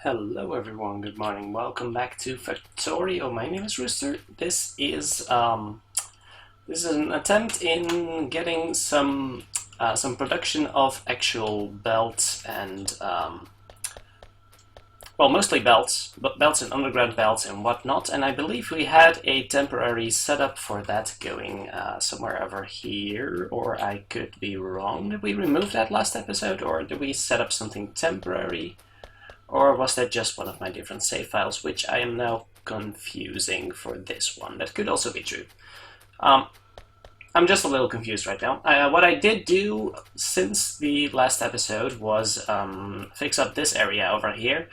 Hello everyone, good morning. Welcome back to Factorio. My name is Rooster. This is an attempt in getting some production of actual belts and well, mostly belts, but belts and underground belts and whatnot. And I believe we had a temporary setup for that going somewhere over here, or I could be wrong. Did we remove that last episode, or did we set up something temporary? Or was that just one of my different save files, which I am now confusing for this one? That could also be true. I'm just a little confused right now. What I did do since the last episode was fix up this area over here.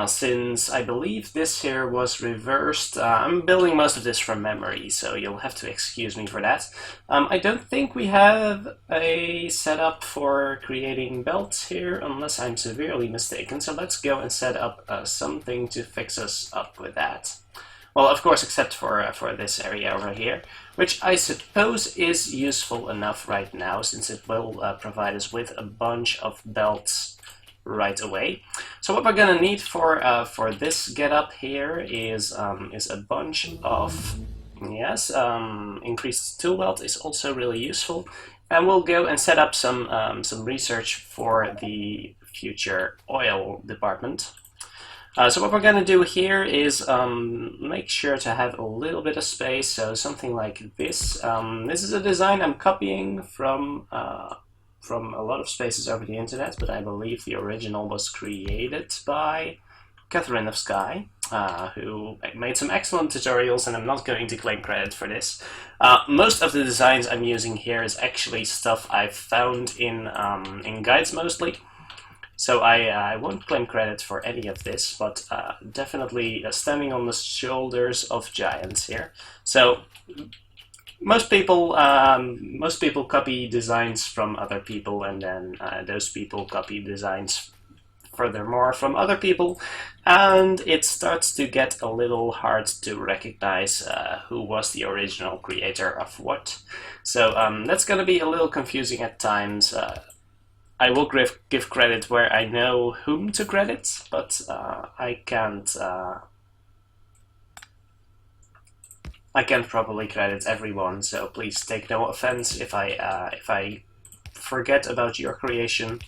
Since I believe this here was reversed, I'm building most of this from memory, so you'll have to excuse me for that. I don't think we have a setup for creating belts here, unless I'm severely mistaken, so let's go and set up something to fix us up with that. Well, of course, except for this area over here, which I suppose is useful enough right now, since it will provide us with a bunch of belts right away. So what we're gonna need for this getup here is a bunch of increased tool belt is also really useful, and we'll go and set up some research for the future oil department. So what we're going to do here is make sure to have a little bit of space, so something like this. This is a design I'm copying from a lot of spaces over the internet, but I believe the original was created by Catherine of Sky, who made some excellent tutorials, and I'm not going to claim credit for this. Most of the designs I'm using here is actually stuff I've found in guides mostly. So I won't claim credit for any of this, but definitely standing on the shoulders of giants here. So most people copy designs from other people, and then those people copy designs furthermore from other people, and it starts to get a little hard to recognize who was the original creator of what. So that's going to be a little confusing at times. I will give credit where I know whom to credit, but I can't probably credit everyone. So please take no offense if I forget about your creation.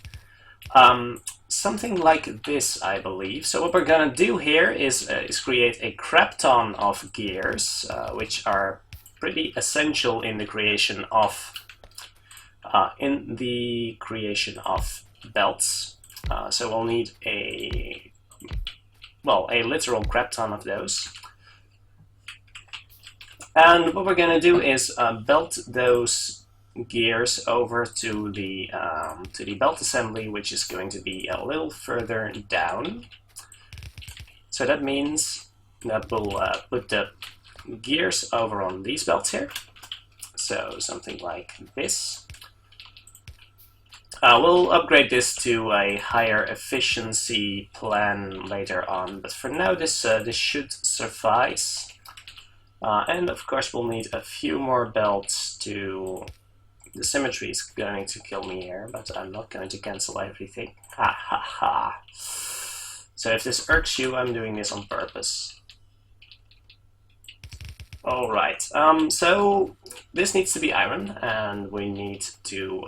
Something like this, I believe. So what we're gonna do here is create a crap ton of gears, which are pretty essential in the creation of. Belts. So we'll need a literal crap ton of those. And what we're going to do is belt those gears over to the belt assembly, which is going to be a little further down. So that means that we'll put the gears over on these belts here. So something like this. We'll upgrade this to a higher efficiency plan later on, but for now this should suffice. And of course we'll need a few more belts to... The symmetry is going to kill me here, but I'm not going to cancel everything. Ha ha ha. So if this irks you, I'm doing this on purpose. Alright, so this needs to be iron, and we need to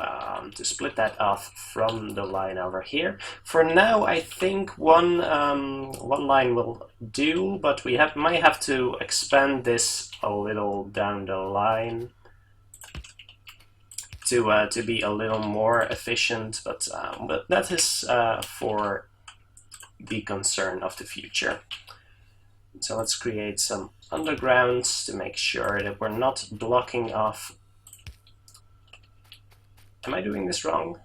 split that off from the line over here. For now, I think one line will do, but we might have to expand this a little down the line to be a little more efficient, but that is for the concern of the future. So let's create some undergrounds to make sure that we're not blocking off. Am I doing this wrong?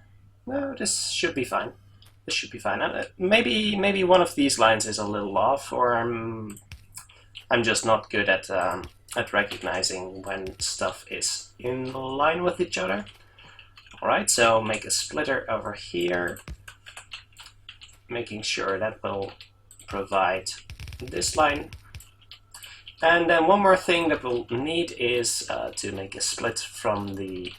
No, this should be fine. This should be fine. Maybe one of these lines is a little off, or I'm just not good at recognizing when stuff is in line with each other. All right, so make a splitter over here, making sure that will provide this line. And then one more thing that we'll need is to make a split from the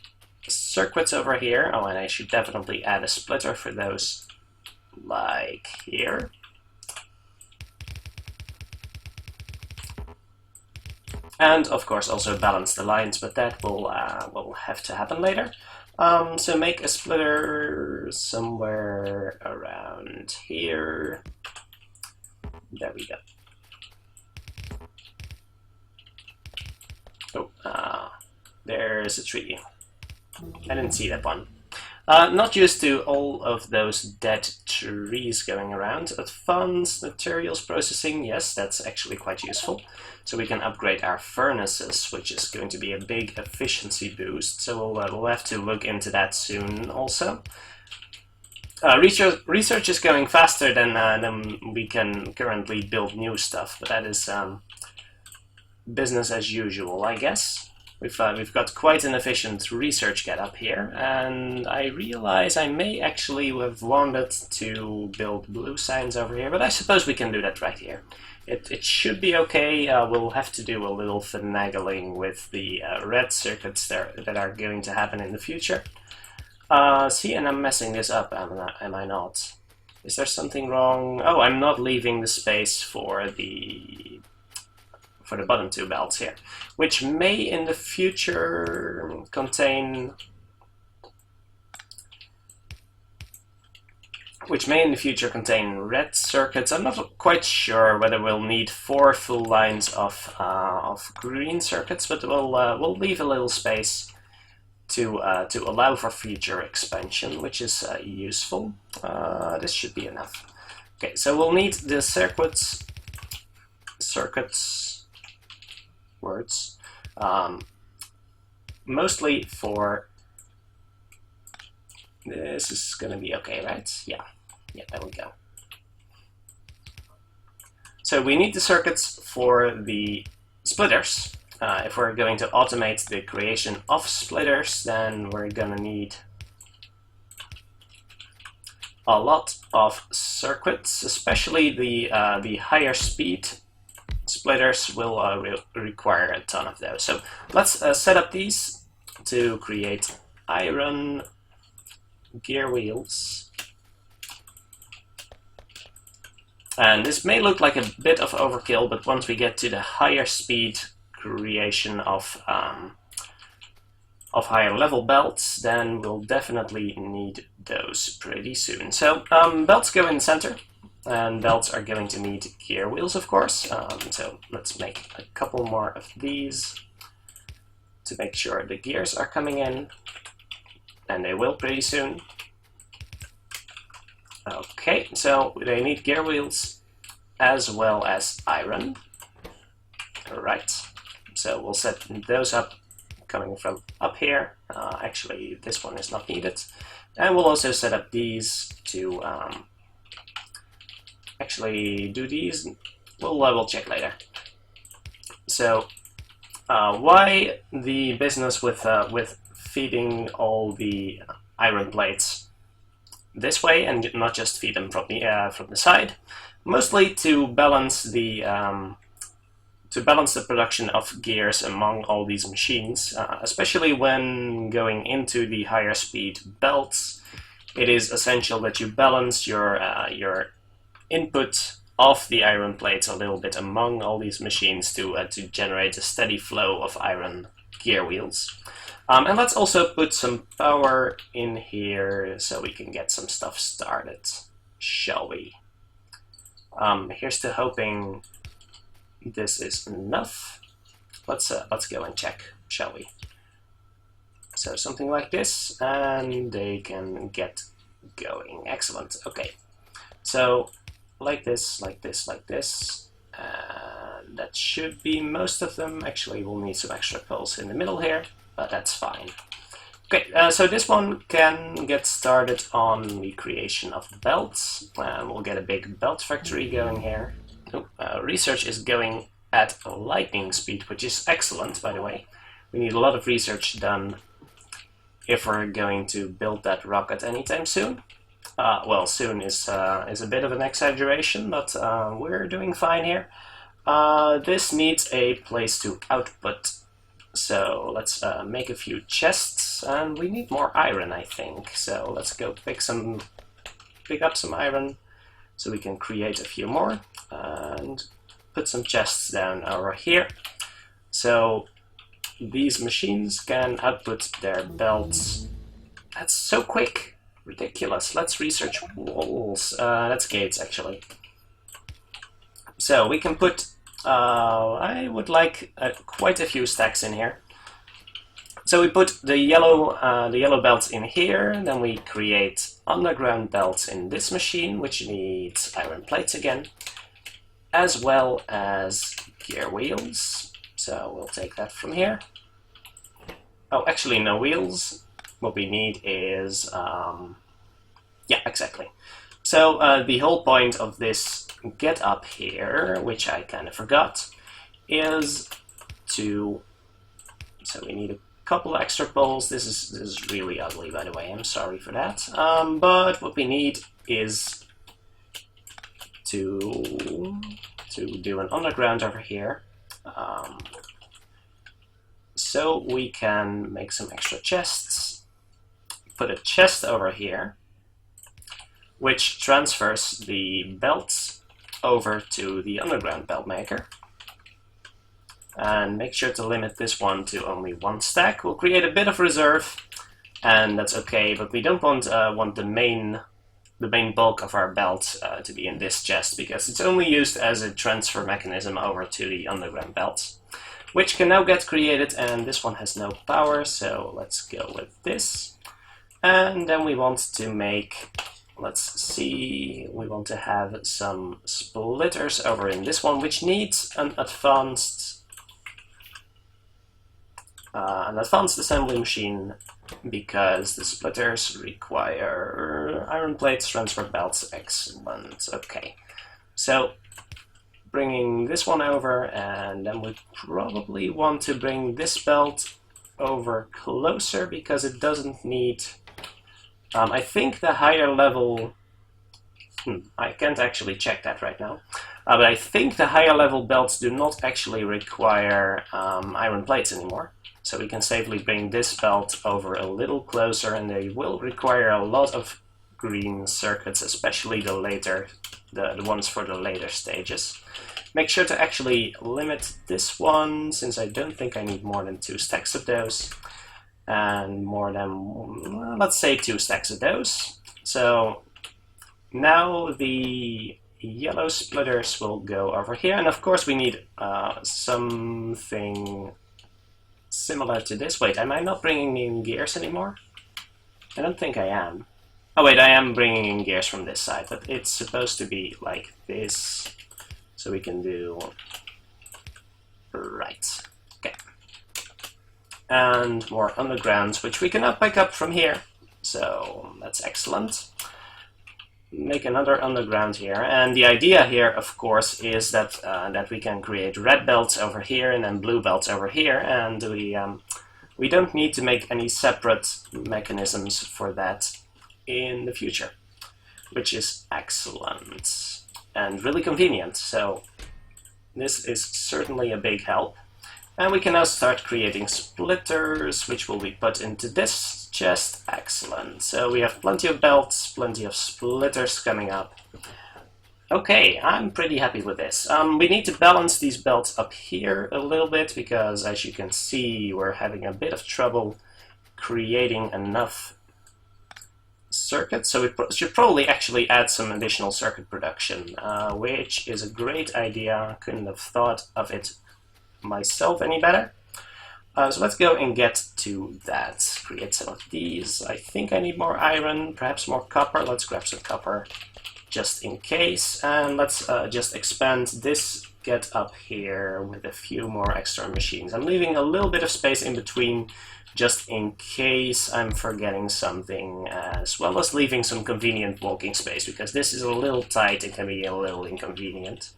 circuits over here. Oh, and I should definitely add a splitter for those, like here. And of course also balance the lines, but that will have to happen later. So make a splitter somewhere around here. There we go. Oh, there's a tree. I didn't see that one. Not used to all of those dead trees going around. Advanced materials processing, yes, that's actually quite useful. So we can upgrade our furnaces, which is going to be a big efficiency boost. So we'll have to look into that soon also. Research is going faster than we can currently build new stuff, but that is business as usual, I guess. We've got quite an efficient research getup here, and I realize I may actually have wanted to build blue signs over here, but I suppose we can do that right here. It should be okay. We'll have to do a little finagling with the red circuits that are going to happen in the future. See, and I'm messing this up, am I not? Is there something wrong? Oh, I'm not leaving the space for the bottom two belts here, which may in the future contain red circuits. I'm not quite sure whether we'll need 4 full lines of green circuits, but we'll leave a little space to allow for future expansion, which is useful. This should be enough. Okay, so we'll need the circuits words, mostly for this is gonna be okay, right? Yeah, there we go. So we need the circuits for the splitters. If we're going to automate the creation of splitters, then we're gonna need a lot of circuits, especially the higher speed splitters will require a ton of those. So let's set up these to create iron gear wheels. And this may look like a bit of overkill, but once we get to the higher speed creation of higher level belts, then we'll definitely need those pretty soon. So belts go in the center. And belts are going to need gear wheels, of course. So let's make a couple more of these to make sure the gears are coming in, and they will pretty soon. Okay, so they need gear wheels as well as iron. Right, so we'll set those up coming from up here. Actually, this one is not needed. And we'll also set up these to actually do these. We'll check later. So why the business with feeding all the iron plates this way and not just feed them from the side? Mostly to balance the production of gears among all these machines, especially when going into the higher speed belts. It is essential that you balance your input of the iron plates a little bit among all these machines to generate a steady flow of iron gear wheels. And let's also put some power in here so we can get some stuff started, shall we? Here's to hoping this is enough. Let's go and check, shall we? So something like this, and they can get going. Excellent. Okay, so like this, like this, like this. That should be most of them. Actually, we'll need some extra poles in the middle here, but that's fine. Okay, so this one can get started on the creation of belts. We'll get a big belt factory going here. Research is going at lightning speed, which is excellent, by the way. We need a lot of research done if we're going to build that rocket anytime soon. Well, soon is a bit of an exaggeration, but we're doing fine here. This needs a place to output, so let's make a few chests, and we need more iron, I think. So let's go pick up some iron, so we can create a few more, and put some chests down over here. So these machines can output their belts. That's so quick. Ridiculous. Let's research walls. That's gates, actually. So we can put... I would like quite a few stacks in here. So we put the yellow belts in here, then we create underground belts in this machine, which needs iron plates again, as well as gear wheels. So we'll take that from here. Oh, actually no wheels. What we need is... yeah, exactly. So the whole point of this get up here, which I kind of forgot, is to... So we need a couple extra poles. This is really ugly, by the way. I'm sorry for that. But what we need is to do an underground over here, so we can make some extra chests. Put a chest over here, which transfers the belts over to the underground belt maker. And make sure to limit this one to only 1 stack. We'll create a bit of reserve, and that's okay, but we don't want the main bulk of our belt to be in this chest, because it's only used as a transfer mechanism over to the underground belts, which can now get created, and this one has no power, so let's go with this. And then we want to make... Let's see, we want to have some splitters over in this one, which needs an advanced assembly machine, because the splitters require iron plates, transfer belts. Excellent. Okay, so bringing this one over, and then we probably want to bring this belt over closer, because it doesn't need... I think the higher level... I can't actually check that right now. But I think the higher level belts do not actually require iron plates anymore. So we can safely bring this belt over a little closer, and they will require a lot of green circuits, especially the ones for the later stages. Make sure to actually limit this one, since I don't think I need more than 2 stacks of those. And more than, let's say, 2 stacks of those. So now the yellow splitters will go over here, and of course we need something similar to this. Wait, am I not bringing in gears anymore? I don't think I am. Oh wait, I am bringing in gears from this side, but it's supposed to be like this, so we can do... Right. Okay. And more undergrounds, which we can now pick up from here. So that's excellent. Make another underground here, and the idea here, of course, is that that we can create red belts over here and then blue belts over here, and we don't need to make any separate mechanisms for that in the future, which is excellent and really convenient. So this is certainly a big help. And we can now start creating splitters, which will be put into this chest. Excellent. So we have plenty of belts, plenty of splitters coming up. Okay, I'm pretty happy with this. We need to balance these belts up here a little bit, because as you can see, we're having a bit of trouble creating enough circuits. So we should probably actually add some additional circuit production, which is a great idea. Couldn't have thought of it myself any better. So let's go and get to that. Create some of these. I think I need more iron, perhaps more copper. Let's grab some copper just in case. And let's just expand this get up here with a few more extra machines. I'm leaving a little bit of space in between just in case I'm forgetting something, as well as leaving some convenient walking space, because this is a little tight and can be a little inconvenient.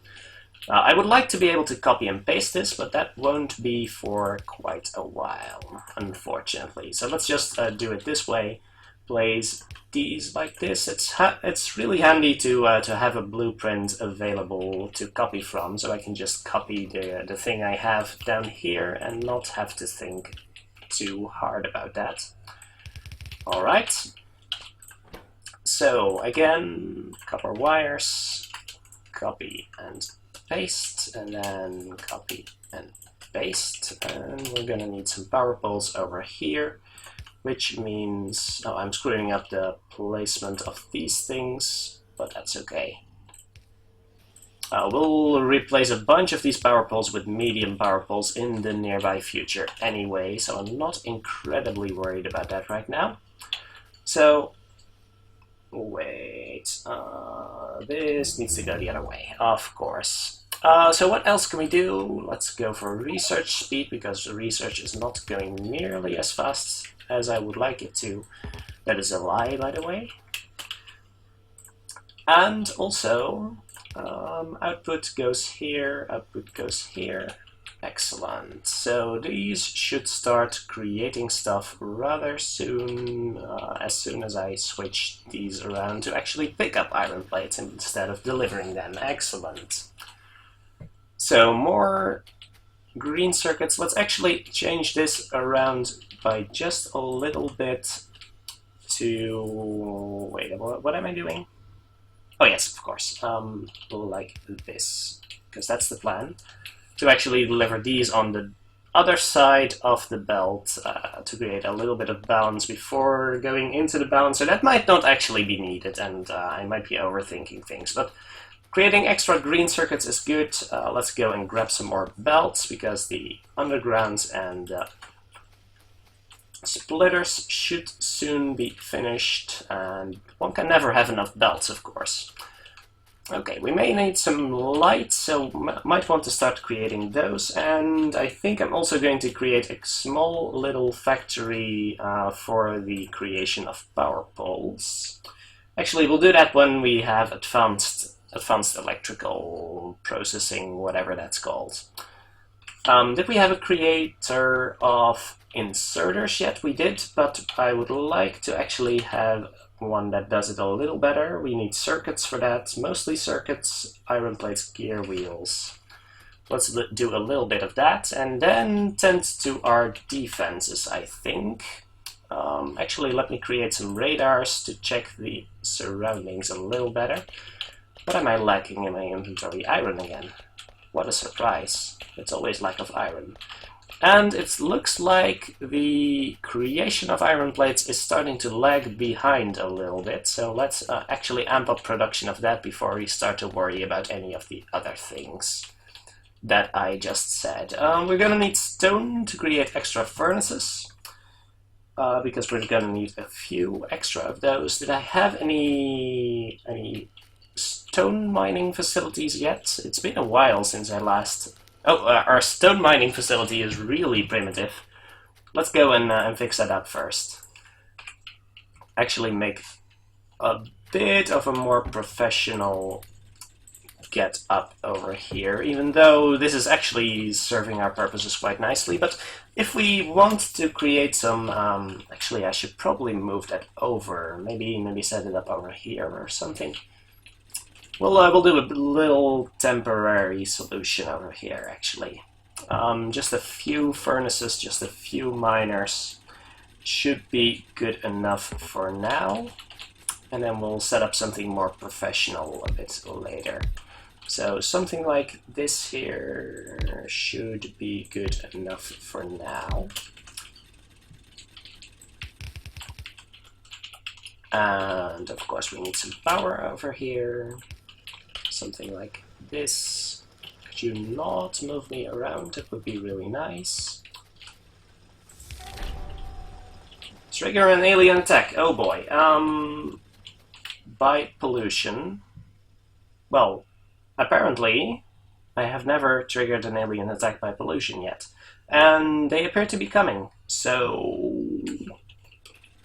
I would like to be able to copy and paste this, but that won't be for quite a while, unfortunately. So let's just do it this way. Place these like this. It's really handy to have a blueprint available to copy from, so I can just copy the thing I have down here and not have to think too hard about that. All right. So again, copper wires, copy and paste, and then copy and paste. And we're gonna need some power poles over here, which means, oh, I'm screwing up the placement of these things, but that's okay. We'll replace a bunch of these power poles with medium power poles in the nearby future anyway, so I'm not incredibly worried about that right now. So, wait, this needs to go the other way, of course. So what else can we do? Let's go for research speed, because research is not going nearly as fast as I would like it to. That is a lie, by the way. And also, output goes here, output goes here. Excellent. So these should start creating stuff rather soon as I switch these around to actually pick up iron plates instead of delivering them. Excellent. So more green circuits. Let's actually change this around by just a little bit to... Wait, what am I doing? Oh yes, of course, like this, because that's the plan, to actually deliver these on the other side of the belt to create a little bit of balance before going into the balance. So that might not actually be needed, and I might be overthinking things, but creating extra green circuits is good. Let's go and grab some more belts, because the undergrounds and splitters should soon be finished, and one can never have enough belts, of course. Okay, we may need some light, so might want to start creating those, and I think I'm also going to create a small little factory for the creation of power poles. Actually, we'll do that when we have advanced electrical processing, whatever that's called. Did we have a creator of inserters yet? We did, but I would like to actually have one that does it a little better. We need circuits for that, mostly circuits, iron plates, gear wheels. Let's do a little bit of that, and then tend to our defenses, I think. Actually, let me create some radars to check the surroundings a little better. What am I lacking in my inventory? Iron again. What a surprise. It's always lack of iron. And it looks like the creation of iron plates is starting to lag behind a little bit, so let's actually amp up production of that before we start to worry about any of the other things that I just said. We're gonna need stone to create extra furnaces, because we're gonna need a few extra of those. Did I have any stone mining facilities yet? It's been a while since I last... Oh, our stone mining facility is really primitive. Let's go and fix that up first. Actually make a bit of a more professional get up over here, even though this is actually serving our purposes quite nicely. But if we want to create some... actually, I should probably move that over. Maybe set it up over here or something. We'll do a little temporary solution over here, actually. Just a few furnaces, just a few miners should be good enough for now. And then we'll set up something more professional a bit later. So something like this here should be good enough for now. And of course we need some power over here. Something like this. Could you not move me around? It would be really nice. Trigger an alien attack. Oh boy. By pollution. Well, apparently I have never triggered an alien attack by pollution yet. And they appear to be coming. So...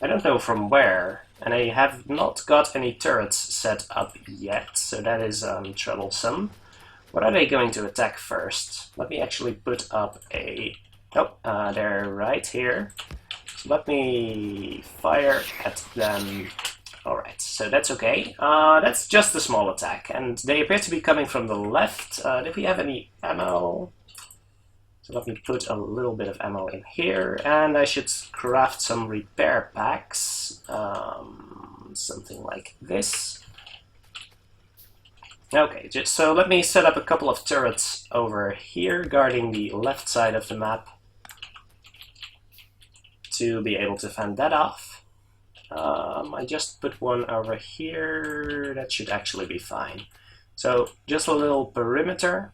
I don't know from where. And I have not got any turrets set up yet, so that is troublesome. What are they going to attack first? Let me actually put up a... Oh, they're right here. So let me fire at them. Alright, so that's okay. That's just a small attack, and they appear to be coming from the left. Did we have any ammo? So let me put a little bit of ammo in here, and I should craft some repair packs. Something like this. Okay, so let me set up a couple of turrets over here guarding the left side of the map to be able to fend that off. I just put one over here. That should actually be fine. So just a little perimeter.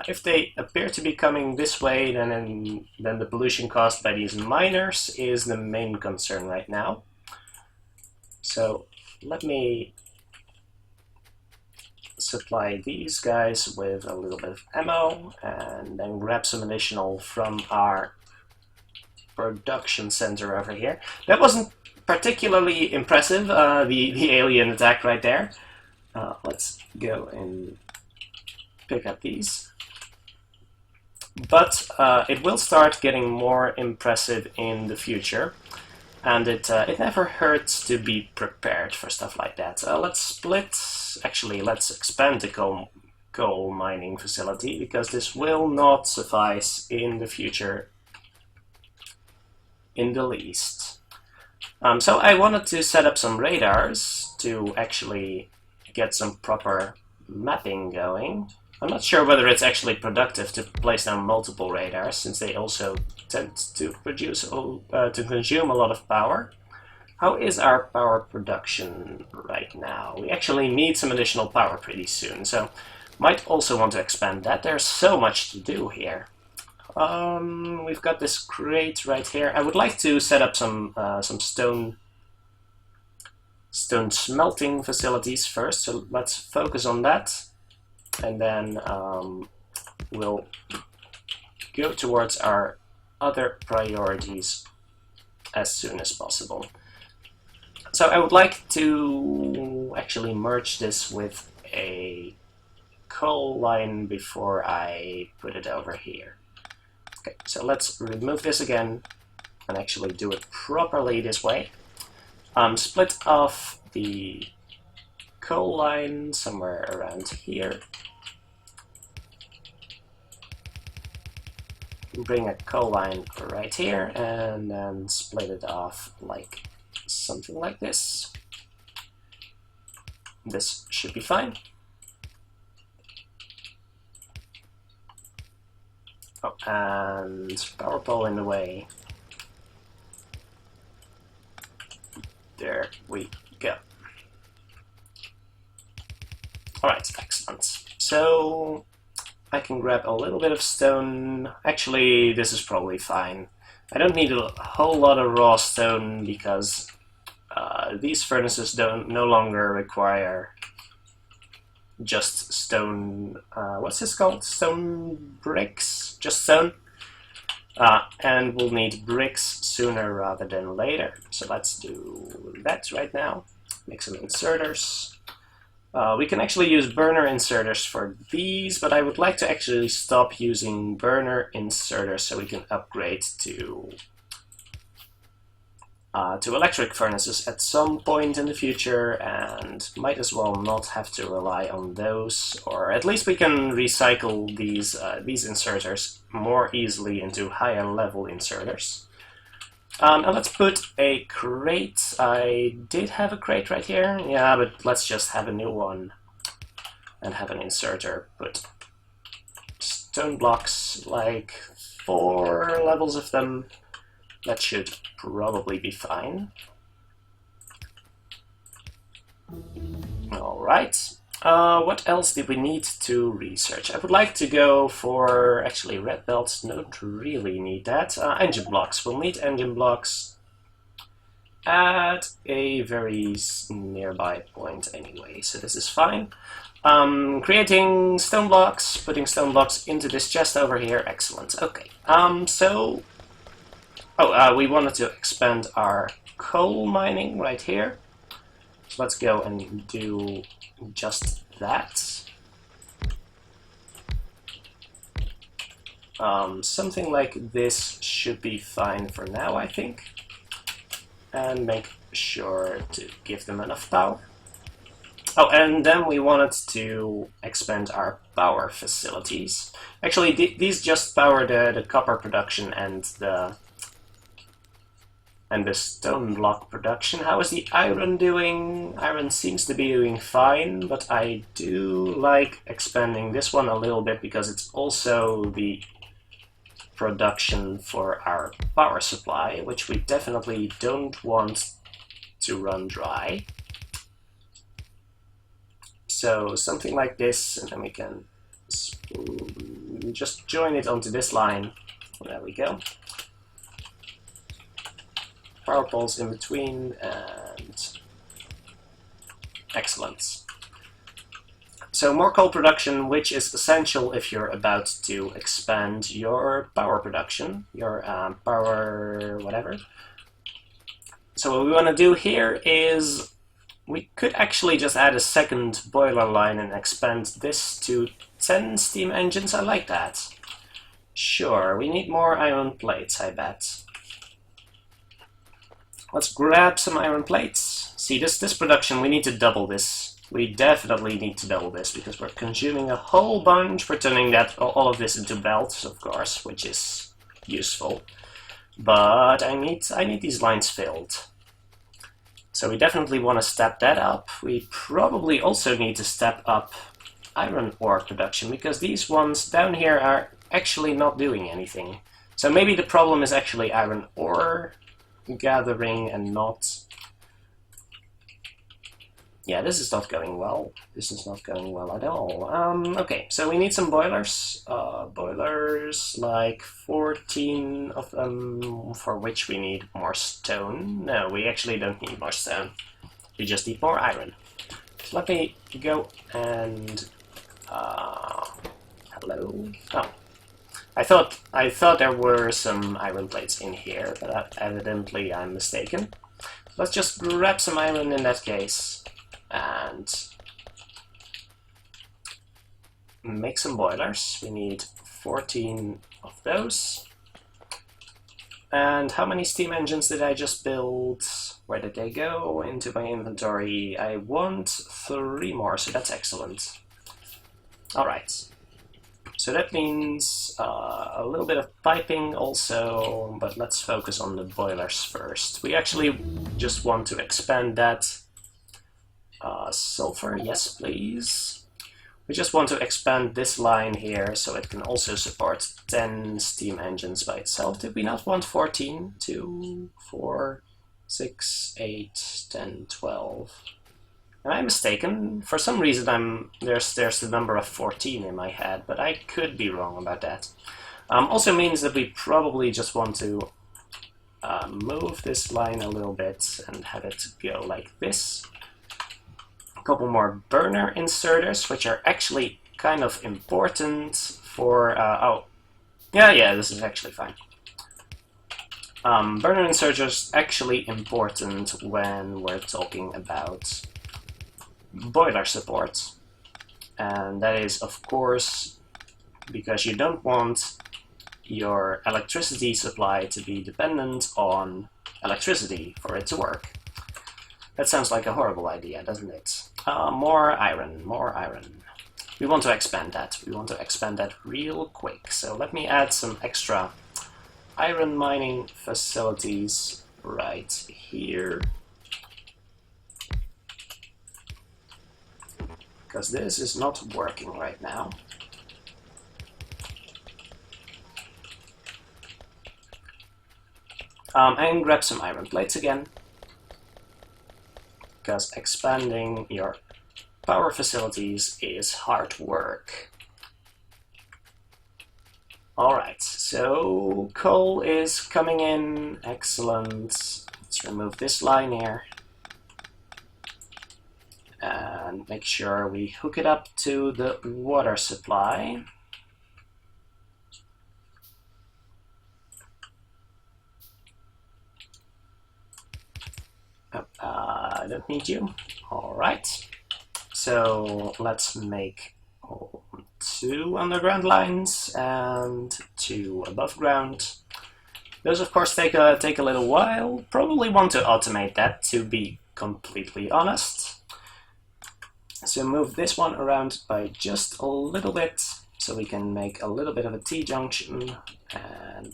If they appear to be coming this way, then the pollution caused by these miners is the main concern right now. So let me supply these guys with a little bit of ammo and then grab some additional from our production center over here. That wasn't particularly impressive, the alien attack right there. Let's go and pick up these. But it will start getting more impressive in the future. And it never hurts to be prepared for stuff like that. Let's split. Actually, let's expand the coal mining facility, because this will not suffice in the future in the least. So I wanted to set up some radars to actually get some proper mapping going. I'm not sure whether it's actually productive to place down multiple radars, since they also tend to consume a lot of power. How is our power production right now? We actually need some additional power pretty soon, so might also want to expand that. There's so much to do here. We've got this crate right here. I would like to set up some stone smelting facilities first, so let's focus on that. And then we'll go towards our other priorities as soon as possible. So I would like to actually merge this with a coal line before I put it over here. Okay, so let's remove this again and actually do it properly this way. Split off the coal line somewhere around here. Bring a coal line right here and then split it off like something like this. This should be fine. Oh, and power pole in the way. There we go. Alright, excellent. So I can grab a little bit of stone. Actually, this is probably fine. I don't need a whole lot of raw stone because these furnaces no longer require just stone. What's this called? Stone bricks? Just stone. And we'll need bricks sooner rather than later. So let's do that right now. Make some inserters. We can actually use burner inserters for these, but I would like to actually stop using burner inserters so we can upgrade to electric furnaces at some point in the future, and might as well not have to rely on those, or at least we can recycle these inserters more easily into higher level inserters. And let's put a crate. I did have a crate right here, yeah, but let's just have a new one and have an inserter. Put stone blocks, like 4 levels of them. That should probably be fine. Alright. What else did we need to research? I would like to go for, actually, red belts don't really need that. Engine blocks. We'll need engine blocks at a very nearby point anyway, so this is fine. Creating stone blocks, putting stone blocks into this chest over here. Excellent. Okay. We wanted to expand our coal mining right here. So let's go and do just that. Something like this should be fine for now, I think. And make sure to give them enough power. Oh, and then we wanted to expand our power facilities. Actually, these just power the copper production and the and the stone block production. How is the iron doing? Iron seems to be doing fine, but I do like expanding this one a little bit because it's also the production for our power supply, which we definitely don't want to run dry. So something like this, and then we can just join it onto this line. There we go. Power poles in between, and excellent. So more coal production, which is essential if you're about to expand your power production, your power whatever. So what we want to do here is we could actually just add a second boiler line and expand this to 10 steam engines. I like that. Sure, we need more iron plates, I bet. Let's grab some iron plates. See, this production, we need to double this. We definitely need to double this because we're consuming a whole bunch. We're turning all of this into belts, of course, which is useful. But I need these lines filled. So we definitely want to step that up. We probably also need to step up iron ore production because these ones down here are actually not doing anything. So maybe the problem is actually iron ore gathering and not... Yeah, this is not going well. This is not going well at all. Okay, so we need some boilers. Boilers, like 14 of them, for which we need more stone. No, we actually don't need more stone. We just need more iron. So let me go and... hello? Oh. I thought there were some iron plates in here, but evidently I'm mistaken. Let's just grab some iron in that case and make some boilers. We need 14 of those. And how many steam engines did I just build? Where did they go? Into my inventory. I want 3 more, so that's excellent. Alright. So that means a little bit of piping also, but let's focus on the boilers first. We actually just want to expand that. Sulfur, yes please. We just want to expand this line here so it can also support 10 steam engines by itself. Did we not want 14? 2, 4, 6, 8, 10, 12... Am I mistaken? For some reason there's the number of 14 in my head, but I could be wrong about that. Also means that we probably just want to move this line a little bit and have it go like this. A couple more burner inserters, which are actually kind of important for... oh, yeah, this is actually fine. Burner inserters actually important when we're talking about boiler support, and that is of course because you don't want your electricity supply to be dependent on electricity for it to work. That sounds like a horrible idea, doesn't it? More iron, more iron. We want to expand that. We want to expand that real quick. So let me add some extra iron mining facilities right here. Because this is not working right now. And grab some iron plates again. Because expanding your power facilities is hard work. Alright, so coal is coming in. Excellent. Let's remove this line here. And make sure we hook it up to the water supply. Oh, I don't need you. Alright. So let's make 2 underground lines and 2 above ground. Those of course take a little while. Probably want to automate that, to be completely honest. So move this one around by just a little bit, so we can make a little bit of a T-junction, and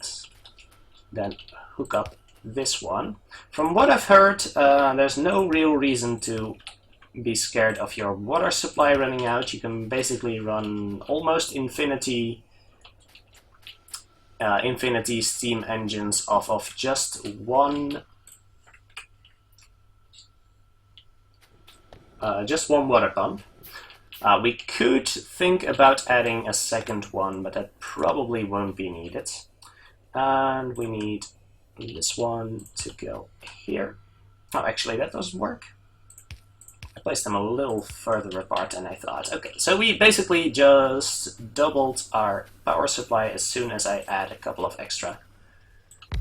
then hook up this one. From what I've heard, there's no real reason to be scared of your water supply running out. You can basically run almost infinity steam engines off of just one water pump. We could think about adding a second one, but that probably won't be needed. And we need this one to go here. Oh, actually, that doesn't work. I placed them a little further apart than I thought. Okay, so we basically just doubled our power supply as soon as I add a couple of extra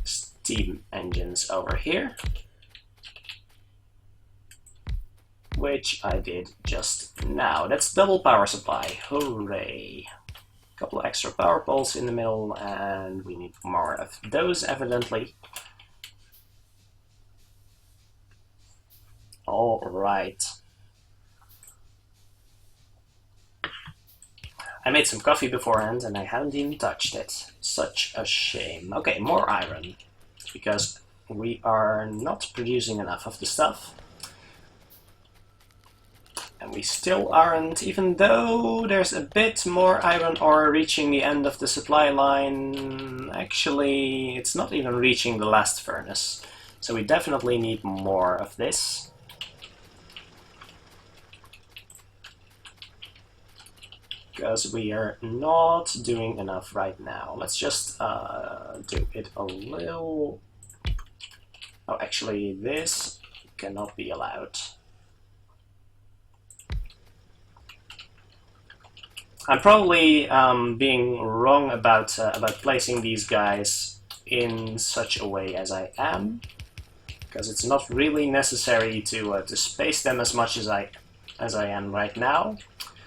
steam engines over here, which I did just now. That's double power supply. Hooray! A couple of extra power poles in the middle, and we need more of those, evidently. All right. I made some coffee beforehand, and I haven't even touched it. Such a shame. Okay, more iron, because we are not producing enough of the stuff. And we still aren't, even though there's a bit more iron ore reaching the end of the supply line. Actually, it's not even reaching the last furnace. So we definitely need more of this. Because we are not doing enough right now. Let's just do it a little... Oh, actually, this cannot be allowed. I'm probably being wrong about placing these guys in such a way as I am, because it's not really necessary to space them as much as I am right now,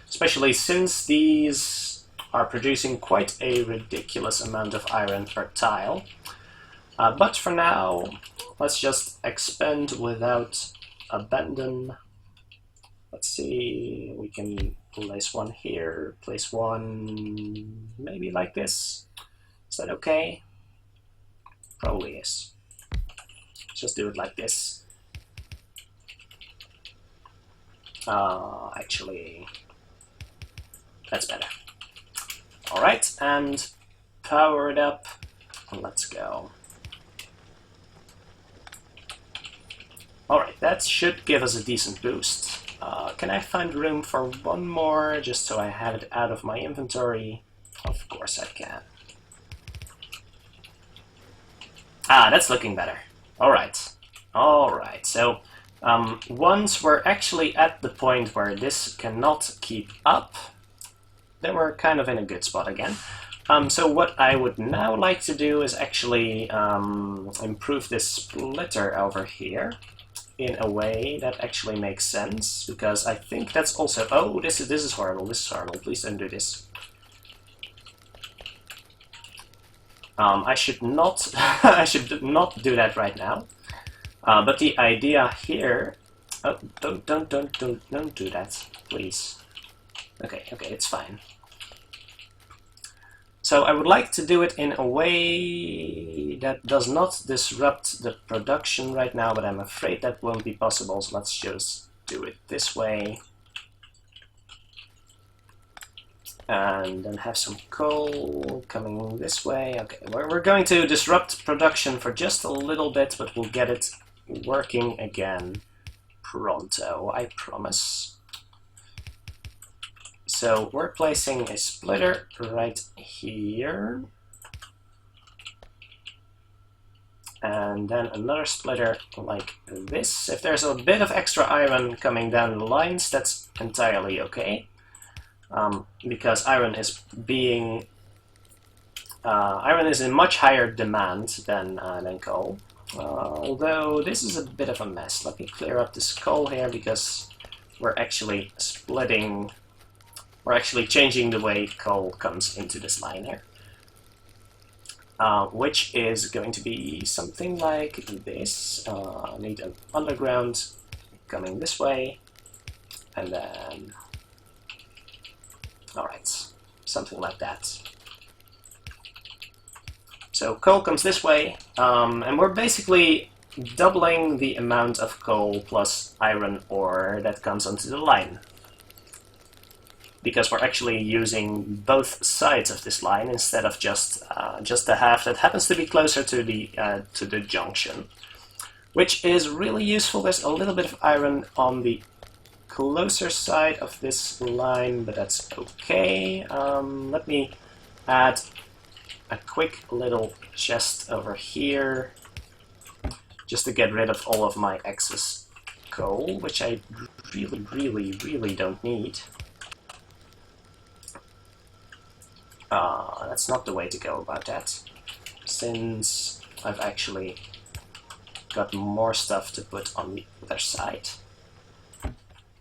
especially since these are producing quite a ridiculous amount of iron per tile. But for now, let's just expand without abandon. Let's see, we can place one here, place one maybe like this. Is that okay? Probably is. Just do it like this. Actually, that's better. Alright, and power it up. Let's go. Alright, that should give us a decent boost. Can I find room for one more, just so I have it out of my inventory? Of course I can. Ah, that's looking better. Alright. Alright, so once we're actually at the point where this cannot keep up, then we're kind of in a good spot again. So what I would now like to do is actually improve this splitter over here in a way that actually makes sense, because I think that's also... Oh, this is horrible, this is horrible, please don't do this. I should not I should not do that right now. But the idea here... Oh, don't do that, please. Okay, it's fine. So I would like to do it in a way that does not disrupt the production right now, but I'm afraid that won't be possible, so let's just do it this way. And then have some coal coming this way. Okay, we're going to disrupt production for just a little bit, but we'll get it working again pronto, I promise. So we're placing a splitter right here. And then another splitter like this. If there's a bit of extra iron coming down the lines, that's entirely okay. Because iron is in much higher demand than coal. Although this is a bit of a mess. Let me clear up this coal here, because we're actually splitting... We're actually changing the way coal comes into this line here. Which is going to be something like this. I need an underground coming this way. And then... Alright, something like that. So coal comes this way, And we're basically doubling the amount of coal plus iron ore that comes onto the line, because we're actually using both sides of this line instead of just the half that happens to be closer to the junction, which is really useful. There's a little bit of iron on the closer side of this line, but that's okay. Let me add a quick little chest over here, just to get rid of all of my excess coal, which I really don't need. That's not the way to go about that, since I've actually got more stuff to put on the other side.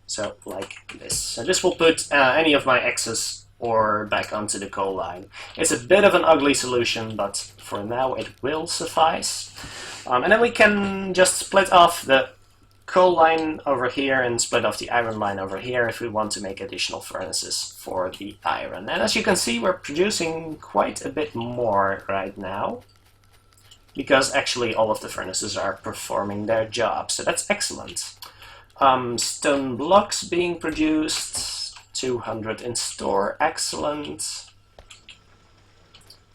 So, like this. So this will put any of my excess ore back onto the coal line. It's a bit of an ugly solution, but for now it will suffice. And then we can just split off the coal line over here and split off the iron line over here if we want to make additional furnaces for the iron. And as you can see, we're producing quite a bit more right now, because actually all of the furnaces are performing their job, so that's excellent. Stone blocks being produced, 200 in store, excellent.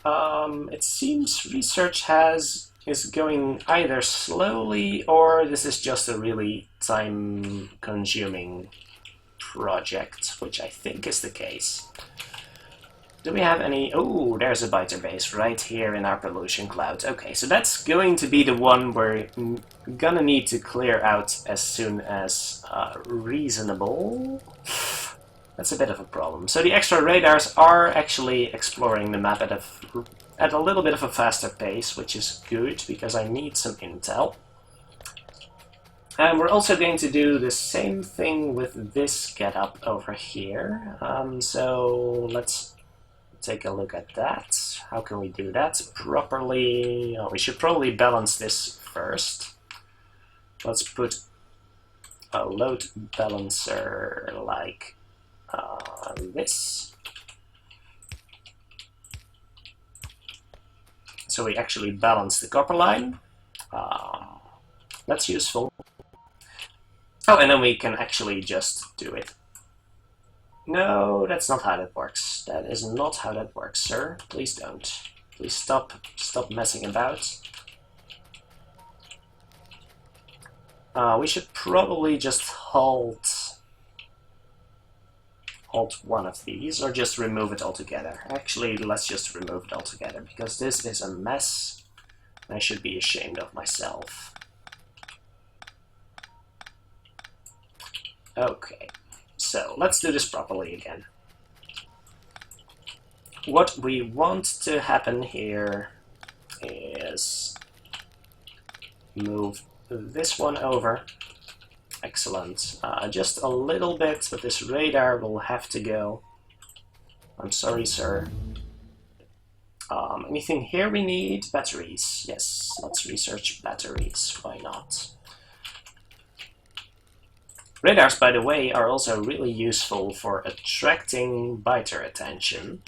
It seems research is going either slowly, or this is just a really time-consuming project, which I think is the case. Do we have any... Oh, there's a biter base right here in our pollution cloud. Okay, so that's going to be the one we're gonna need to clear out as soon as reasonable. That's a bit of a problem. So the extra radars are actually exploring the map at a little bit of a faster pace, which is good, because I need some intel. And we're also going to do the same thing with this getup over here. So let's take a look at that. How can we do that properly? Oh, we should probably balance this first. Let's put a load balancer like this. So we actually balance the copper line. That's useful. Oh, and then we can actually just do it. No, that's not how that works. That is not how that works, sir. Please don't. Please stop messing about. We should probably just halt one of these, or just remove it altogether. Actually, let's just remove it altogether, because this is a mess. I should be ashamed of myself. Okay, so let's do this properly again. What we want to happen here is move this one over. Excellent. Just a little bit, but this radar will have to go. I'm sorry, sir. Anything here we need? Batteries. Yes, let's research batteries. Why not? Radars, by the way, are also really useful for attracting biter attention.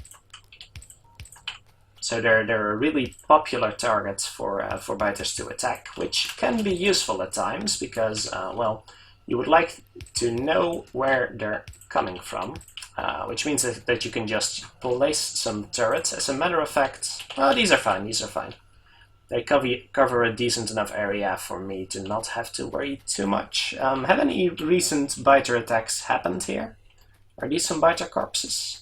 So they're a really popular target for biters to attack, which can be useful at times because, well, you would like to know where they're coming from, which means that you can just place some turrets. As a matter of fact, these are fine, these are fine. They cover a decent enough area for me to not have to worry too much. Have any recent biter attacks happened here? Are these some biter corpses?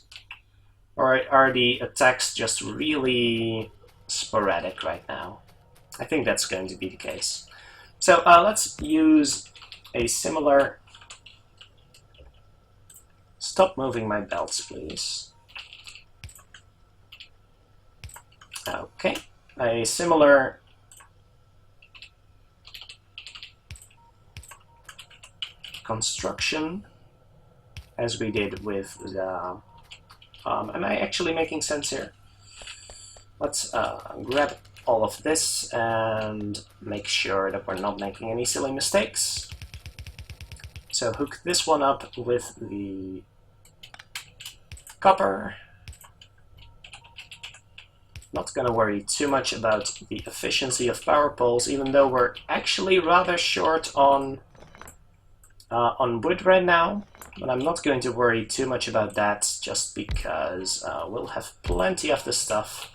Or are the attacks just really sporadic right now? I think that's going to be the case. So let's use a similar... Stop moving my belts, please. Okay. A similar construction as we did with the... am I actually making sense here? Let's grab all of this and make sure that we're not making any silly mistakes. So hook this one up with the copper. not going to worry too much about the efficiency of power poles, even though we're actually rather short on wood right now. But I'm not going to worry too much about that, just because we'll have plenty of the stuff,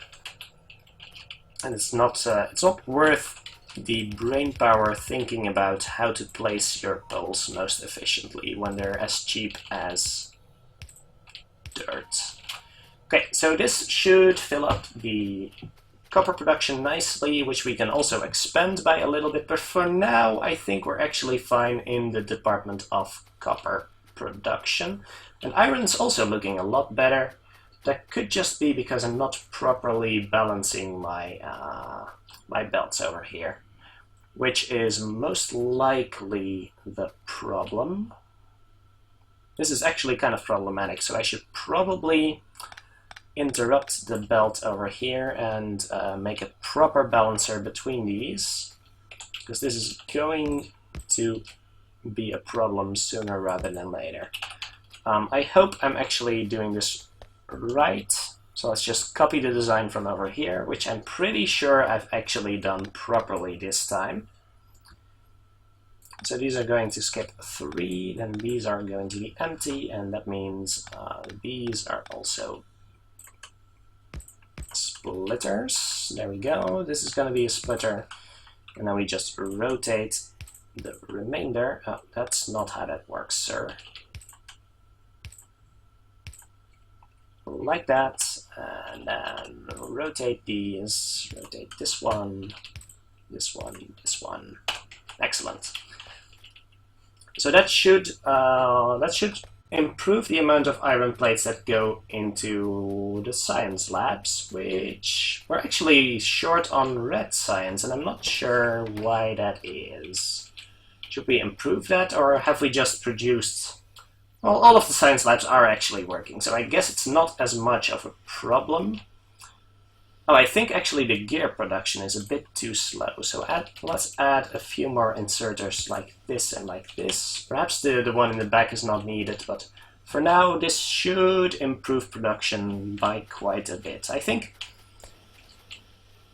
and it's not worth the brain power thinking about how to place your poles most efficiently when they're as cheap as dirt. Okay, so this should fill up the copper production nicely, which we can also expand by a little bit, but for now I think we're actually fine in the department of copper production. And iron's also looking a lot better. That could just be because I'm not properly balancing my my belts over here, which is most likely the problem. This is actually kind of problematic, so I should probably interrupt the belt over here and make a proper balancer between these, because this is going to be a problem sooner rather than later. I hope I'm actually doing this right, so let's just copy the design from over here, which I'm pretty sure I've actually done properly this time. So these are going to skip 3, then these are going to be empty, and that means these are also splitters. There we go. This is going to be a splitter, and then we just rotate the remainder. Oh, that's not how that works, sir. Like that, and then rotate these. Rotate this one, this one, this one. Excellent. So that should improve the amount of iron plates that go into the science labs, which we're actually short on red science, and I'm not sure why that is. Should we improve that, or have we just produced... Well, all of the science labs are actually working, so I guess it's not as much of a problem. Oh, I think actually the gear production is a bit too slow, so let's add a few more inserters like this and like this. Perhaps the one in the back is not needed, but for now this should improve production by quite a bit. I think,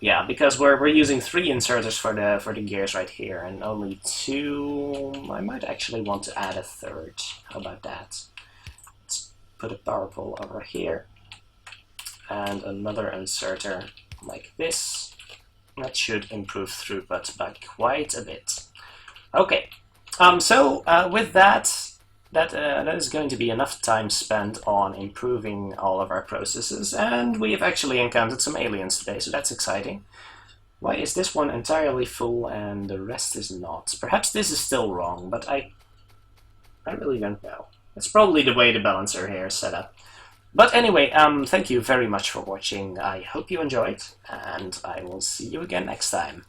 yeah, because we're using 3 inserters for the gears right here and only 2. I might actually want to add a 3rd. How about that? Let's put a power pole over here. And another inserter like this. That should improve throughput by quite a bit. Okay, so with that is going to be enough time spent on improving all of our processes, and we have actually encountered some aliens today, so that's exciting. Why is this one entirely full and the rest is not? Perhaps this is still wrong, but I really don't know. It's probably the way the balancer here is set up. But anyway, thank you very much for watching. I hope you enjoyed, and I will see you again next time.